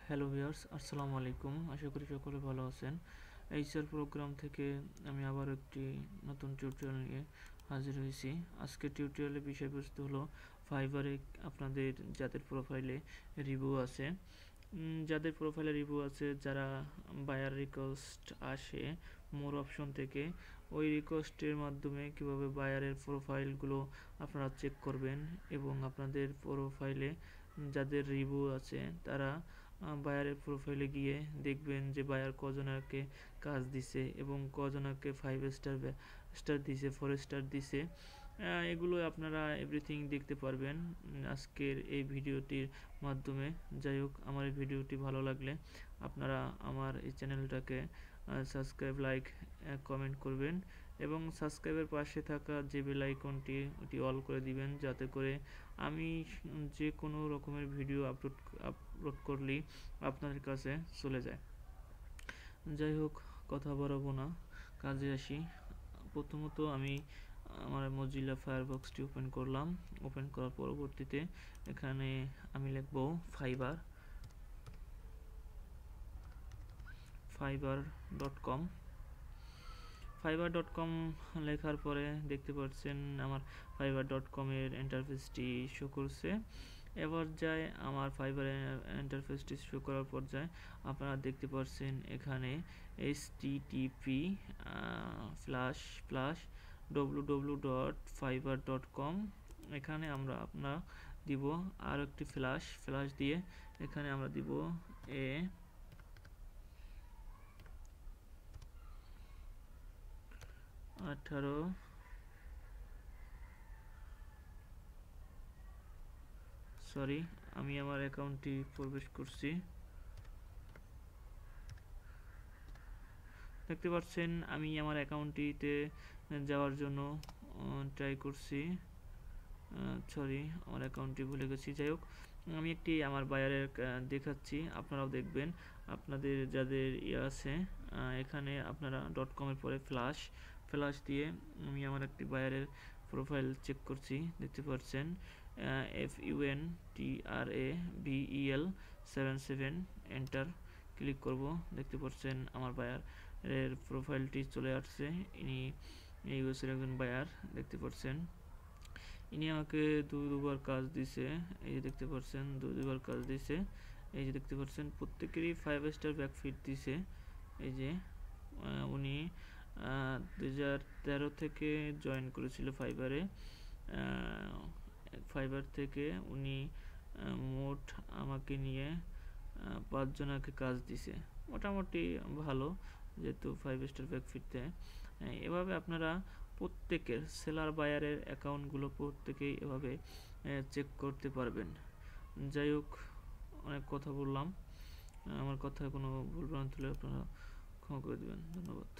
Hello viewers, আসসালামু আলাইকুম। আশা করি সকলে ভালো আছেন। এইচআর প্রোগ্রাম থেকে আমি আবার একটি নতুন টিউটোরিয়াল নিয়ে হাজির হয়েছি। আজকের টিউটোরিয়ালের বিষয়বস্তু হলো ফাইবারে আপনাদের যাদের প্রোফাইলে রিভিউ আছে, যারা বায়ার রিকোয়েস্ট আসে মোর অপশন থেকে, ওই রিকোয়েস্টের মাধ্যমে কিভাবে বায়ারের প্রোফাইলগুলো আপনারা চেক করবেন এবং আপনাদের প্রোফাইলে যাদের রিভিউ আছে তারা বায়ারের প্রোফাইলে গিয়ে দেখবেন যে বায়ার কজনকে কাজ দিছে এবং কজনকে 5 স্টার দিছে, 4 স্টার দিছে। এগুলো আপনারা এভরিথিং দেখতে পারবেন আজকের এই ভিডিওটির মাধ্যমে। যাই হোক, আমার এই ভিডিওটি ভালো লাগলে আপনারা আমার এই চ্যানেলটাকে সাবস্ক্রাইব, লাইক, কমেন্ট করবেন এবং সাবস্ক্রাইবের পাশে থাকা যে বেল আইকনটি ওটি অল করে দিবেন, যাতে করে আমি যে কোনো রকমের ভিডিও আপলোড করলেই আপনাদের কাছে চলে যায়। যাই হোক, কথা বাড়াবো না, কাজে আসি। প্রথমত আমি আমার মজিলা ফায়ারবক্সটি ওপেন করলাম। ওপেন করার পরবর্তীতে এখানে আমি লিখব fiverr.com। fiverr.com লেখার পরে দেখতে পাচ্ছেন আমার fiverr.com এর ইন্টারফেসটি শো করছে। এবার যায় আমার ফাইবারের ইন্টারফেসটি শো করার পর যায় আপনারা দেখতে পাচ্ছেন এখানে http://www.fiverr.com। এখানে আপনারা দিব আর একটি ফ্ল্যাশ দিয়ে এখানে আমরা দিব 18। সরি, আমি আমার অ্যাকাউন্টটি প্রবেশ করছি। দেখতে পাচ্ছেন আমি আমার অ্যাকাউন্টটিতে যাওয়ার জন্য ট্রাই করছি। সরি, আমার অ্যাকাউন্টটি ভুলে গেছি। যাই হোক, আমি একটি আমার বায়ারের দেখাচ্ছি, আপনারাও দেখবেন। আপনাদের যাদের আছে এখানে আপনারা .com এর পরে ফ্ল্যাশ দিয়ে আমি আমার একটি বায়ারের প্রোফাইল চেক করছি। দেখতে পাচ্ছেন FUNTRAVEL 77, ক্লিক করব। দেখতে পাচ্ছেন আমার বায়ারের প্রোফাইলটি চলে আসছে। ইনি ইউএসের একজন বায়ার। দেখতে পাচ্ছেন ইনি আমাকে দুবার কাজ দিছে। এই যে দেখতে পাচ্ছেন দুবার কাজ দিছে। এই যে দেখতে পাচ্ছেন প্রত্যেকেরই 5 স্টার ব্যাকফিট দিছে। এই যে উনি 2013 থেকে জয়েন করেছিল ফাইবার থেকে। উনি মোট আমাকে নিয়ে 5 জনকে কাজ দিছে। মোটামুটি ভালো, যেহেতু 5 স্টার ব্যাকফিট দেয়। এভাবে আপনারা প্রত্যেকের সেলার বায়ারের অ্যাকাউন্টগুলো প্রত্যেকেই এভাবে চেক করতে পারবেন। যাই হোক, অনেক কথা বললাম। আমার কথায় কোনো ভুল ভ্রান্তি হলে আপনারা ক্ষমা করে দেবেন। ধন্যবাদ।